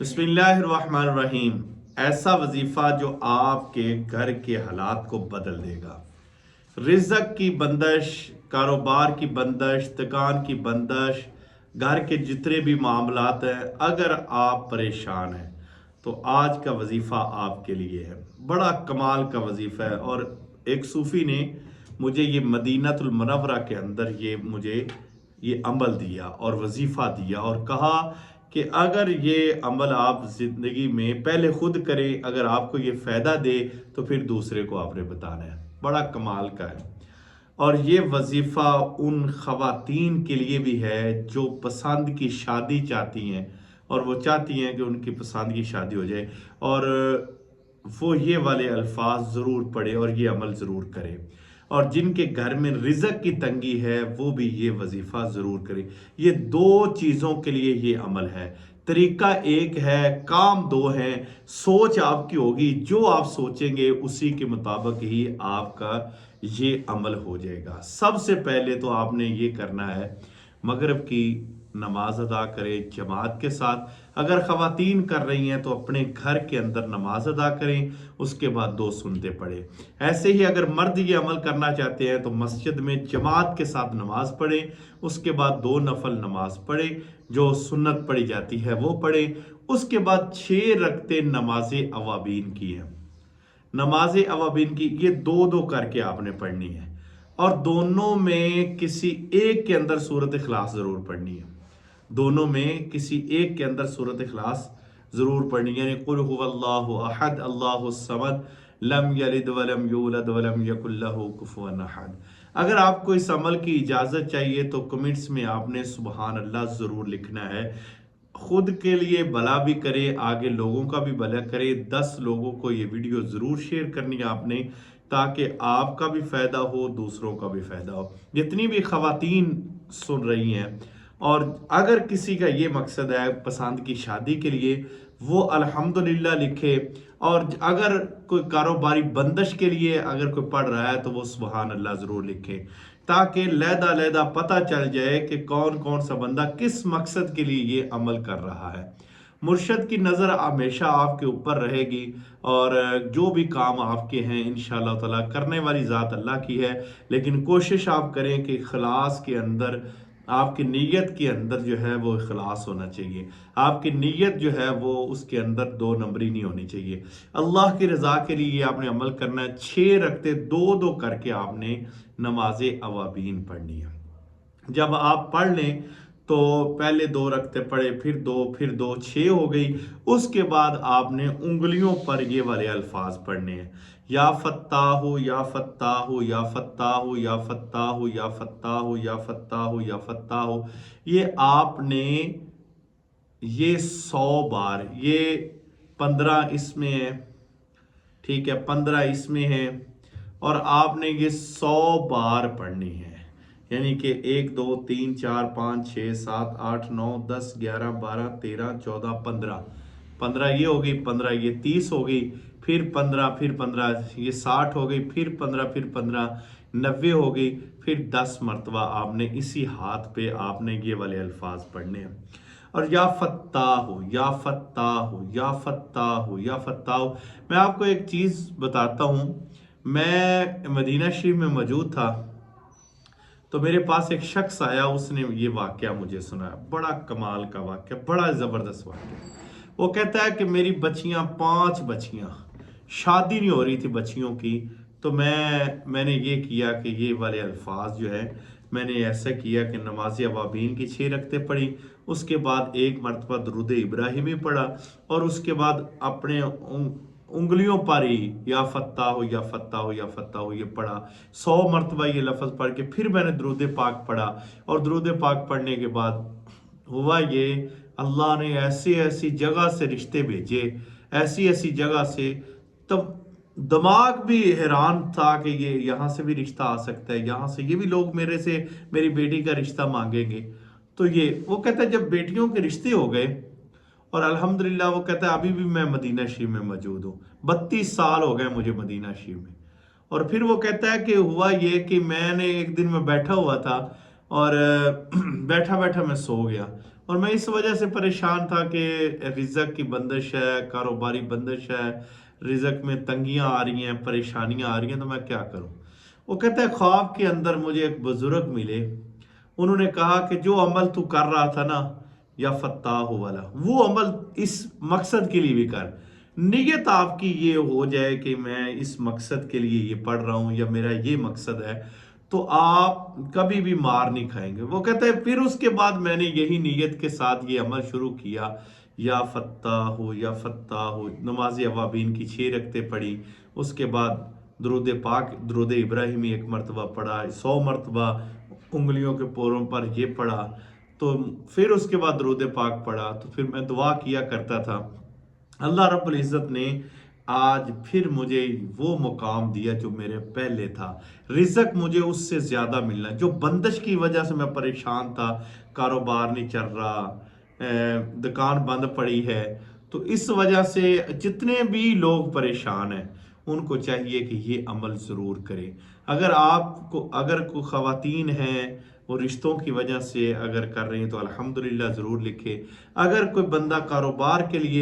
बिस्मिल्लाहिर्रहमानिर्रहीम। ऐसा वजीफा जो आपके घर के हालात को बदल देगा। रिज़्क की बंदिश, कारोबार की बंदिश, दुकान की बंदिश, घर के जितने भी मामलात हैं, अगर आप परेशान हैं तो आज का वजीफ़ा आपके लिए है। बड़ा कमाल का वजीफ़ा है। और एक सूफ़ी ने मुझे ये मदीनतुल मुनव्वरा के अंदर मुझे ये अमल दिया और वजीफ़ा दिया और कहा कि अगर ये अमल आप ज़िंदगी में पहले खुद करें, अगर आपको ये फ़ायदा दे तो फिर दूसरे को आपने बताना है। बड़ा कमाल का है। और ये वजीफ़ा उन ख़वातीन के लिए भी है जो पसंद की शादी चाहती हैं और वो चाहती हैं कि उनकी पसंद की शादी हो जाए, और वो ये वाले अल्फाज ज़रूर पढ़े और ये अमल ज़रूर करें। और जिनके घर में रिज़्क की तंगी है वो भी ये वजीफ़ा ज़रूर करें। ये दो चीज़ों के लिए ये अमल है। तरीका एक है, काम दो हैं। सोच आपकी होगी, जो आप सोचेंगे उसी के मुताबिक ही आपका ये अमल हो जाएगा। सबसे पहले तो आपने ये करना है, मगरिब की नमाज अदा करें जमात के साथ। अगर ख़वातीन कर रही हैं तो अपने घर के अंदर नमाज अदा करें, उसके बाद दो सुन्नतें पढ़ें। ऐसे ही अगर मर्द ये अमल करना चाहते हैं तो मस्जिद में जमात के साथ नमाज पढ़ें, उसके बाद दो नफल नमाज पढ़ें, जो सुन्नत पढ़ी जाती है वो पढ़ें। उसके बाद 6 रकते नमाज अवाबीन की है। नमाज अवाबीन की ये दो दो करके आपने पढ़नी है, और दोनों में किसी एक के अंदर सूरत इखलास ज़रूर पढ़नी है। दोनों में किसी एक के अंदर सूरत इखलास ज़रूर पढ़नी है। यानी कुल हुवल्लाहु अहद अल्लाहुस समद लम यलिद वलम यूलद वलम यकुल लहू कुफुवन अहद। अगर आपको इस अमल की इजाज़त चाहिए तो कमेंट्स में आपने सुबहान अल्लाह ज़रूर लिखना है। खुद के लिए भला भी करे, आगे लोगों का भी भला करे। 10 लोगों को ये वीडियो ज़रूर शेयर करनी है आपने, ताकि आपका भी फ़ायदा हो, दूसरों का भी फ़ायदा हो। जितनी भी ख़वातीन सुन रही हैं, और अगर किसी का ये मकसद है पसंद की शादी के लिए, वो अल्हम्दुलिल्लाह लिखे। और अगर कोई कारोबारी बंदिश के लिए अगर कोई पढ़ रहा है तो वो सुबहान अल्लाह ज़रूर लिखे, ताकि लहदा लहदा पता चल जाए कि कौन कौन सा बंदा किस मकसद के लिए ये अमल कर रहा है। मुर्शद की नज़र हमेशा आपके ऊपर रहेगी, और जो भी काम आपके हैं इंशाअल्लाह ताला करने वाली ज़ात अल्लाह की है। लेकिन कोशिश आप करें कि इखलास के अंदर, आपकी नीयत के अंदर जो है वो इखलास होना चाहिए। आपकी नीयत जो है वो उसके अंदर दो नंबरी नहीं होनी चाहिए। अल्लाह की रज़ा के लिए आपने अमल करना है। 6 रखते दो दो करके आपने नमाज अवाबीन पढ़नी है। जब आप पढ़ लें तो पहले 2 रखते पढ़े, फिर दो 6 हो गई। उसके बाद आपने उंगलियों पर ये वाले अल्फाज पढ़ने हैं, या फत्ताहु या फत्ताहु या फत्ताहु या फत्ताहु या फत्ताहु या फत्ताहु या फत्ताहु। ये आपने ये 100 बार, ये 15 इसमें है, ठीक है, 15 इसमें है, और आपने ये 100 बार पढ़नी है। यानी कि 1 2 3 4 5 6 7 8 9 10 11 12 13 14 15, 15 ये हो गई, 15 ये 30 हो गई, फिर 15 ये 60 हो गई, फिर 15 90 हो गई। फिर 10 मरतबा आपने इसी हाथ पे आपने ये वाले अल्फाज पढ़ने हैं। और या फत्ताह हो या फत्ताह हो या फत्ताह हो या फत्ताह हो। मैं आपको एक चीज़ बताता हूँ। मैं मदीना शरीफ में मौजूद था तो मेरे पास एक शख्स आया, उसने ये वाक़या मुझे सुनाया। बड़ा कमाल का वाक़या, बड़ा ज़बरदस्त वाक़या। वो कहता है कि मेरी बच्चियाँ 5 बच्चियाँ, शादी नहीं हो रही थी बच्चियों की। तो मैंने ये किया कि ये वाले अल्फाज जो है मैंने ऐसा किया कि नमाज अवाबीन की 6 रकते पढ़ी, उसके बाद एक मरतबा दुरूद इब्राहिमी पढ़ा, और उसके बाद अपने उंगलियों पर ही या फत्ता हो या फत्ता हो या फत्ता हो ये पढ़ा। 100 मरतबा ये लफ्ज़ पढ़ के फिर मैंने दुरूद पाक पढ़ा। और दुरूद पाक पढ़ने के बाद हुआ ये, अल्लाह ने ऐसी ऐसी जगह से रिश्ते भेजे, ऐसी ऐसी जगह से, तब दिमाग भी हैरान था कि ये यहाँ से भी रिश्ता आ सकता है, यहाँ से ये भी लोग मेरे से मेरी बेटी का रिश्ता मांगेंगे। तो ये वो कहता है जब बेटियों के रिश्ते हो गए, और अल्हम्दुलिल्लाह वो कहता है अभी भी मैं मदीना शरीफ में मौजूद हूँ, 32 साल हो गए मुझे मदीना शरीफ में। और फिर वो कहता है कि हुआ ये कि मैंने एक दिन में बैठा हुआ था, और बैठा बैठा मैं सो गया, اور میں اس وجہ سے پریشان تھا کہ رزق کی بندش ہے، کاروباری بندش ہے، رزق میں تنگیاں آ رہی ہیں، پریشانیاں آ رہی ہیں، تو میں کیا کروں؟ وہ کہتا ہے خواب کے اندر مجھے ایک بزرگ ملے، انہوں نے کہا کہ جو عمل تو کر رہا تھا نا یا فتح والا، وہ عمل اس مقصد کے لیے بھی کر، نیت آپ کی یہ ہو جائے کہ میں اس مقصد کے لیے یہ پڑھ رہا ہوں یا میرا یہ مقصد ہے، تو آپ کبھی بھی مار نہیں کھائیں گے۔ وہ کہتے ہیں پھر اس کے بعد میں نے یہی نیت کے ساتھ یہ عمل شروع کیا، یا فتح ہو یا فتح ہو، نماز اوابین کی 6 رکعتیں پڑھی، اس کے بعد درود پاک، درود ابراہیمی 1 مرتبہ پڑھا، 100 مرتبہ انگلیوں کے پوروں پر یہ پڑھا، تو پھر اس کے بعد درود پاک پڑھا، تو پھر میں دعا کیا کرتا تھا۔ اللہ رب العزت نے آج پھر مجھے وہ مقام دیا جو میرے پہلے تھا، رزق مجھے اس سے زیادہ ملنا، جو بندش کی وجہ سے میں پریشان تھا، کاروبار نہیں چل رہا، دکان بند پڑی ہے، تو اس وجہ سے جتنے بھی لوگ پریشان ہیں ان کو چاہیے کہ یہ عمل ضرور کریں۔ اگر کوئی خواتین ہیں وہ رشتوں کی وجہ سے اگر کر رہی ہیں تو الحمدللہ ضرور لکھے۔ اگر کوئی بندہ کاروبار کے لیے